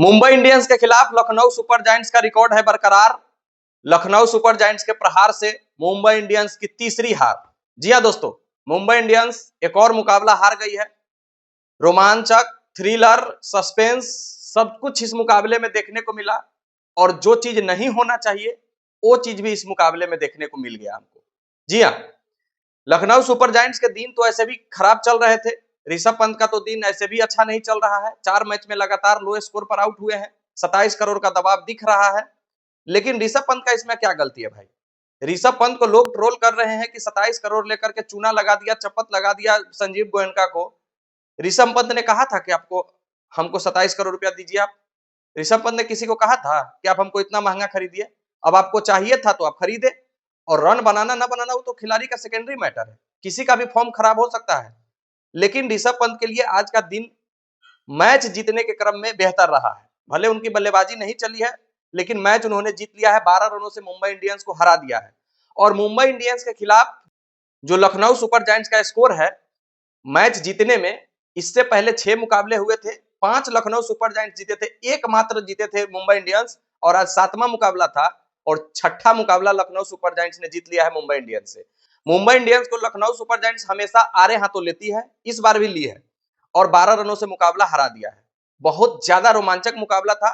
Mumbai Indians के खिलाफ Lucknow super giants का रिकॉर्ड है बरकरार। लखनऊ सुपर जायंट्स के प्रहार से मुंबई इंडियंस की तीसरी हार। जी हां दोस्तों, मुंबई इंडियंस एक और मुकाबला हार गई है। रोमांचक, थ्रिलर, सस्पेंस सब कुछ इस मुकाबले में देखने को मिला और जो चीज नहीं होना चाहिए वो चीज भी इस मुकाबले में देखने को मिल गया हमको। जी हां, लखनऊ सुपर जायंट्स के दिन तो ऐसे भी खराब चल रहे थे। ऋषभ पंत का तो दिन ऐसे भी अच्छा नहीं चल रहा है। 4 मैच में लगातार लो स्कोर पर आउट हुए हैं। 27 करोड़ का दबाव दिख रहा है। लेकिन ऋषभ पंत का इसमें क्या गलती है भाई? ऋषभ पंत को लोग ट्रोल कर रहे हैं कि 27 करोड़ लेकर के चूना लगा दिया, चपत लगा दिया संजीव गोयनका को। ऋषभ पंत ने कहा था कि आपको हमको 27 करोड़ रुपया दीजिए आप। ऋषभ पंत ने किसी को कहा था कि आप हमको इतना महंगा खरीदिए? अब आपको चाहिए था तो आप खरीदे। और रन बनाना ना बनाना वो तो खिलाड़ी का सेकेंडरी मैटर है। किसी का भी फॉर्म खराब हो सकता है। लेकिन ऋषभ पंत के लिए आज का दिन मैच जीतने के क्रम में बेहतर रहा है। भले उनकी बल्लेबाजी नहीं चली है, लेकिन मैच उन्होंने जीत लिया है। 12 रनों से मुंबई इंडियंस को हरा दिया है। और मुंबई इंडियंस के खिलाफ जो लखनऊ सुपर जायंट्स का स्कोर है मैच जीतने में, इससे पहले 6 मुकाबले हुए थे। 5 लखनऊ सुपर जायंट्स जीते थे, एक मात्र जीते थे मुंबई इंडियंस। और आज 7वां मुकाबला था और 6ठा मुकाबला लखनऊ सुपर जायंट्स ने जीत लिया है मुंबई इंडियंस से। मुंबई इंडियंस को लखनऊ सुपर जायंट्स हमेशा आरे हाथों लेती है, इस बार भी ली है और 12 रनों से मुकाबला हरा दिया है। बहुत ज्यादा रोमांचक मुकाबला था।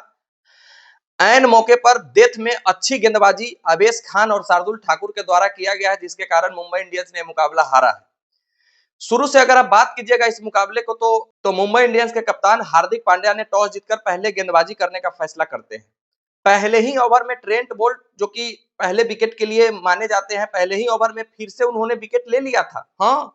ऐन मौके पर डेथ में अच्छी गेंदबाजी अवेश खान और शार्दुल ठाकुर के द्वारा किया गया है, जिसके कारण मुंबई इंडियंस ने मुकाबला हारा है। शुरू से अगर आप बात कीजिएगा इस मुकाबले को तो मुंबई इंडियंस के कप्तान हार्दिक पांड्या ने टॉस जीतकर पहले गेंदबाजी करने का फैसला करते हैं। पहले ही ओवर में ट्रेंट बोल्ट, जो कि पहले विकेट के लिए माने जाते हैं, पहले ही ओवर में फिर से उन्होंने विकेट ले लिया था। हाँ,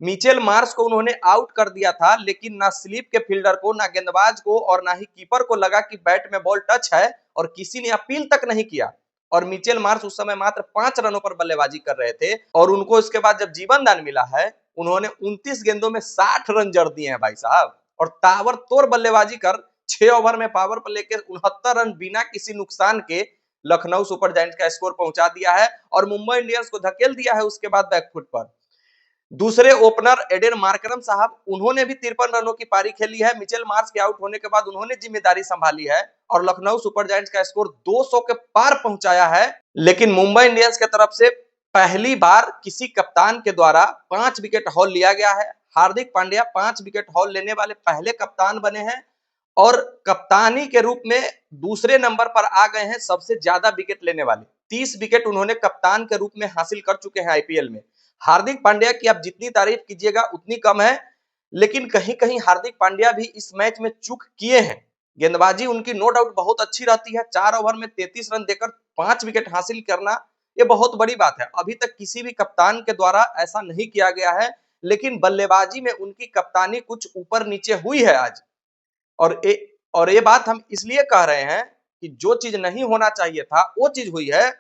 मिचेल मार्श को उन्होंने आउट कर दिया था, लेकिन ना स्लिप के फील्डर को, ना गेंदबाज को और ना ही कीपर को लगा कि बैट में बॉल टच है, और किसी ने अपील तक नहीं किया। और मिचेल मार्श उस समय मात्र 5 रनों पर बल्लेबाजी कर रहे थे और उनको इसके बाद जब जीवन दान मिला है, उन्होंने 29 गेंदों में 60 रन जड़ दिए हैं भाई साहब। और ताबड़तोड़ बल्लेबाजी कर 6 ओवर में पावर प्ले के 69 रन बिना किसी नुकसान के लखनऊ सुपर जायंट्स का स्कोर पहुंचा दिया है और मुंबई इंडियंस को धकेल दिया है उसके बाद बैकफुट पर। दूसरे ओपनर एडेन मार्करम साहब, उन्होंने भी 53 रनों की पारी खेली है। मिचेल मार्श के आउट होने के बाद उन्होंने जिम्मेदारी संभाली है और लखनऊ सुपर जायंट्स का स्कोर 200 के पार पहुंचाया है। लेकिन मुंबई इंडियंस की तरफ से पहली बार किसी कप्तान के द्वारा 5 विकेट हॉल लिया गया है। हार्दिक पांड्या 5 विकेट हॉल लेने वाले पहले कप्तान बने हैं और कप्तानी के रूप में दूसरे नंबर पर आ गए हैं सबसे ज्यादा विकेट लेने वाले। 30 विकेट उन्होंने कप्तान के रूप में हासिल कर चुके हैं आईपीएल में। हार्दिक पांड्या की आप जितनी तारीफ कीजिएगा उतनी कम है, लेकिन कहीं कहीं हार्दिक पांड्या भी इस मैच में चूक किए हैं। गेंदबाजी उनकी नो डाउट बहुत अच्छी रहती है। 4 ओवर में 33 रन देकर 5 विकेट हासिल करना ये बहुत बड़ी बात है। अभी तक किसी भी कप्तान के द्वारा ऐसा नहीं किया गया है, लेकिन बल्लेबाजी में उनकी कप्तानी कुछ ऊपर नीचे हुई है आज। और ये बात हम इसलिए कह रहे हैं कि जो चीज नहीं होना चाहिए था वो चीज हुई है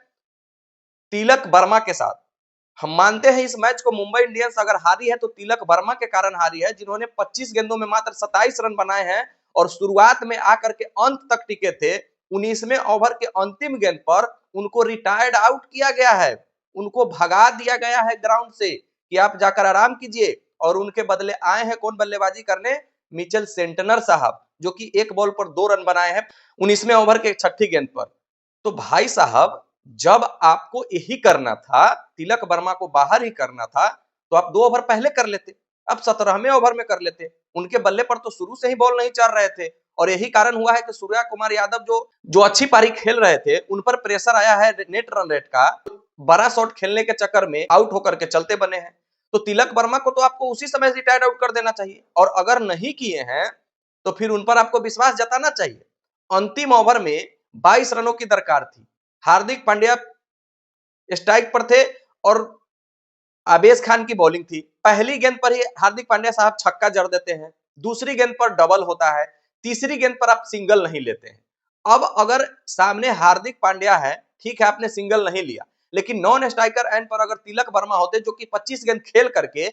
तिलक वर्मा के साथ। हम मानते हैं इस मैच को मुंबई इंडियंस अगर हारी है तो तिलक वर्मा के कारण हारी है, जिन्होंने 25 गेंदों में मात्र 27 रन बनाए हैं और शुरुआत में आकर के अंत तक टिके थे। 19वें ओवर के अंतिम गेंद पर उनको रिटायर्ड आउट किया गया है। उनको भगा दिया गया है ग्राउंड से कि आप जाकर आराम कीजिए, और उनके बदले आए हैं कौन बल्लेबाजी करने? मिचेल सेंटनर साहब, जो कि एक बॉल पर 2 रन बनाए हैं 19वें ओवर के 6ठी गेंद पर। तो भाई साहब, जब आपको यही करना था, तिलक वर्मा को बाहर ही करना था, तो आप 2 ओवर पहले कर लेते। अब 17वें ओवर में कर लेते। उनके बल्ले पर तो शुरू से ही बॉल नहीं चल रहे थे और यही कारण हुआ है कि सूर्या कुमार यादव जो अच्छी पारी खेल रहे थे, उन पर प्रेशर आया है नेट रन रेट का। बड़ा शॉट खेलने के चक्कर में आउट होकर के चलते बने हैं। तो तिलक वर्मा को तो आपको उसी समय रिटायर्ड आउट कर देना चाहिए, और अगर नहीं किए हैं तो फिर उन पर आपको विश्वास जताना चाहिए। अंतिम ओवर में 22 रनों की दरकार थी। हार्दिक पांड्या स्ट्राइक पर थे और आवेश खान की बॉलिंग थी। पहली गेंद पर ही हार्दिक पांड्या साहब छक्का जड़ देते हैं, दूसरी गेंद पर डबल होता है, तीसरी गेंद पर आप सिंगल नहीं लेते हैं। अब अगर सामने हार्दिक पांड्या है, ठीक है आपने सिंगल नहीं लिया, लेकिन नॉन स्ट्राइकर एंड पर अगर तिलक वर्मा होते जो कि 25 गेंद खेल करके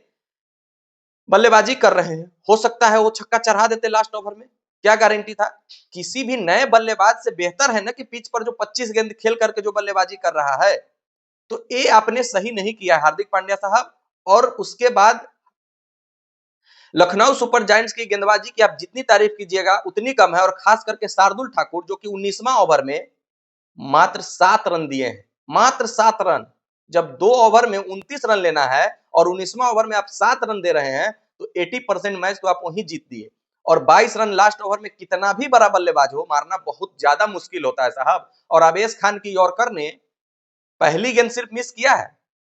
बल्लेबाजी कर रहे हैं, हो सकता है वो छक्का चढ़ा देते लास्ट ओवर में। क्या गारंटी था? किसी भी नए बल्लेबाज से बेहतर है ना कि पिच पर जो 25 गेंद खेल करके जो बल्लेबाजी कर रहा है। तो ये आपने सही नहीं किया हार्दिक पांड्या साहब। और उसके बाद लखनऊ सुपर जायंट्स की गेंदबाजी की आप जितनी तारीफ कीजिएगा उतनी कम है, और खास करके शार्दुल ठाकुर जो कि 19वां ओवर में मात्र 7 रन दिए हैं, मात्र 7 रन। जब 2 ओवर में 29 रन लेना है और 19वां ओवर में आप 7 रन दे रहे हैं तो 80% मैच तो आप वहीं जीत दिए। और 22 रन लास्ट ओवर में कितना भी बड़ा बल्लेबाज हो, मारना बहुत ज्यादा मुश्किल होता है साहब। और आवेश खान की यॉर्कर ने पहली गेंद सिर्फ मिस किया है,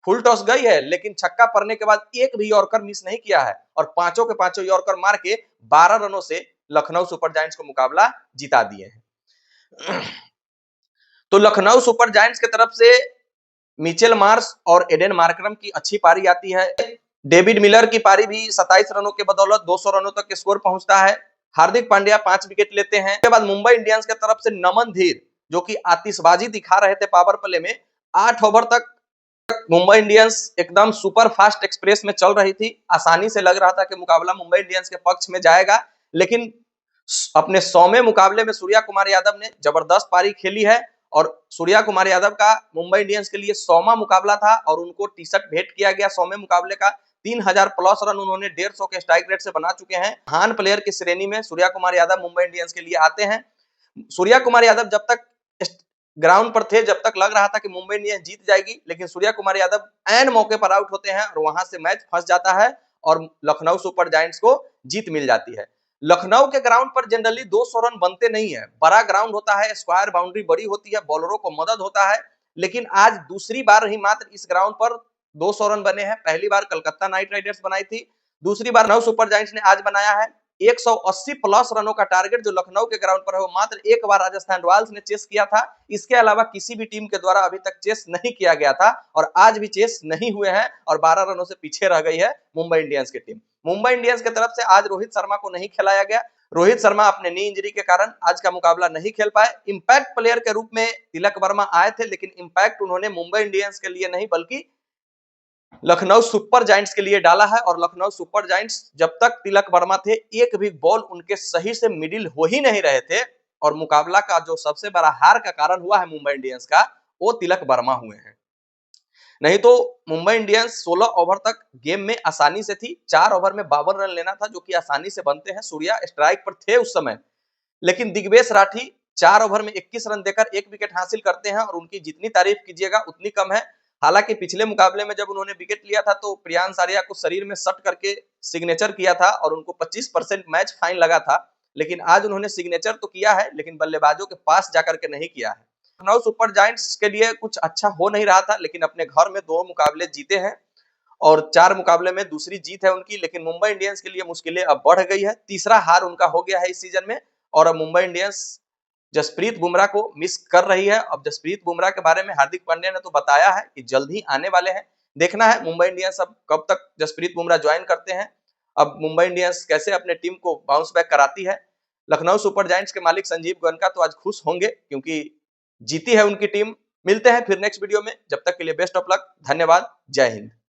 फुल टॉस गई है, लेकिन छक्का पड़ने के बाद एक भी यॉर्कर मिस नहीं किया है, और पांचों के पांचों यॉर्कर मार के 12 रनों से लखनऊ सुपर जायंट्स को मुकाबला जिता दिए हैं। तो लखनऊ सुपर जायंट्स की तरफ से मिचेल मार्श और एडेन मार्करम की अच्छी पारी आती है। डेविड मिलर की पारी भी 27 रनों के बदौलत 200 रनों तक के स्कोर पहुंचता है। हार्दिक पांड्या 5 विकेट लेते हैं। उसके बाद मुंबई इंडियंस की तरफ से नमन धीर जो कि आतिशबाजी दिखा रहे थे पावर प्ले में, 8 ओवर तक मुंबई इंडियंस एकदम सुपर फास्ट एक्सप्रेस में चल रही थी। आसानी से लग रहा था कि मुकाबला मुंबई इंडियंस के पक्ष में जाएगा, लेकिन अपने 100वें मुकाबले में सूर्या कुमार यादव ने जबरदस्त पारी खेली है, और सूर्या कुमार यादव का मुंबई इंडियंस के लिए 100वां मुकाबला था और उनको टी शर्ट भेंट किया गया 100वें मुकाबले का। 3000 प्लस रन उन्होंने 150 के स्ट्राइक रेट से बना चुके हैं। महान प्लेयर की श्रेणी में सूर्या कुमार यादव मुंबई इंडियंस के लिए आते हैं। सूर्या कुमार यादव जब तक ग्राउंड पर थे, जब तक लग रहा था कि मुंबई इंडियंस जीत जाएगी, लेकिन सूर्या कुमार यादव ऐन मौके पर आउट होते हैं और वहां से मैच फंस जाता है और लखनऊ सुपर जायंट्स को जीत मिल जाती है। लखनऊ के ग्राउंड पर जनरली 200 रन बनते नहीं है, बड़ा ग्राउंड होता है, स्क्वायर बाउंड्री बड़ी होती है, बॉलरों को मदद होता है, लेकिन आज दूसरी बार ही मात्र इस ग्राउंड पर 200 रन बने हैं। पहली बार कलकत्ता नाइट राइडर्स बनाई थी, दूसरी बार लखनऊ सुपर जायंट्स ने आज बनाया है। 180 प्लस रनों का टारगेट जो लखनऊ के ग्राउंड पर है वो मात्र एक बार राजस्थान रॉयल्स ने चेस किया था। इसके अलावा किसी भी टीम के द्वारा अभी तक चेस नहीं किया गया था, और आज भी चेस नहीं हुए हैं, और 12 रनों से पीछे रह गई है मुंबई इंडियंस की टीम। मुंबई इंडियंस की तरफ से आज रोहित शर्मा को नहीं खिलाया गया। रोहित शर्मा अपने नी इंजरी के कारण आज का मुकाबला नहीं खेल पाए। इंपैक्ट प्लेयर के रूप में तिलक वर्मा आए थे, लेकिन इंपैक्ट उन्होंने मुंबई इंडियंस के लिए नहीं बल्कि लखनऊ सुपर जायंट्स के लिए डाला है। और लखनऊ सुपर जायंट्स जब तक तिलक वर्मा थे, एक भी बॉल उनके सही से मिडिल हो ही नहीं रहे थे, और मुकाबला का जो सबसे बड़ा हार का कारण हुआ है मुंबई इंडियंस का, वो तिलक वर्मा हुए हैं। नहीं तो मुंबई इंडियंस 16 ओवर तक गेम में आसानी से थी। 4 ओवर में 52 रन लेना था, जो कि आसानी से बनते हैं। सूर्या स्ट्राइक पर थे उस समय, लेकिन दिग्वेश राठी 4 ओवर में 21 रन देकर 1 विकेट हासिल करते हैं, और उनकी जितनी तारीफ कीजिएगा उतनी कम है। हालांकि पिछले मुकाबले में जब उन्होंने विकेट लिया था तो प्रियांश आर्या को शरीर में सट करके सिग्नेचर किया था और उनको 25% मैच फाइन लगा था, लेकिन आज उन्होंने सिग्नेचर तो किया है, लेकिन बल्लेबाजों के पास जाकर के नहीं किया है। लखनऊ सुपर जायंट्स के लिए कुछ अच्छा हो नहीं रहा था, लेकिन अपने घर में 2 मुकाबले जीते हैं और 4 मुकाबले में दूसरी जीत है उनकी। लेकिन मुंबई इंडियंस के लिए मुश्किलें अब बढ़ गई है, तीसरा हार उनका हो गया है इस सीजन में, और अब मुंबई इंडियंस जसप्रीत बुमराह को मिस कर रही है। अब जसप्रीत बुमराह के बारे में हार्दिक पांड्या ने तो बताया है कि जल्द ही आने वाले हैं। देखना है मुंबई इंडियंस अब कब तक जसप्रीत बुमराह ज्वाइन करते हैं, अब मुंबई इंडियंस कैसे अपने टीम को बाउंस बैक कराती है। लखनऊ सुपर जायंट्स के मालिक संजीव गोयनका तो आज खुश होंगे क्योंकि जीती है उनकी टीम। मिलते हैं फिर नेक्स्ट वीडियो में, जब तक के लिए बेस्ट ऑफ लक, धन्यवाद, जय हिंद।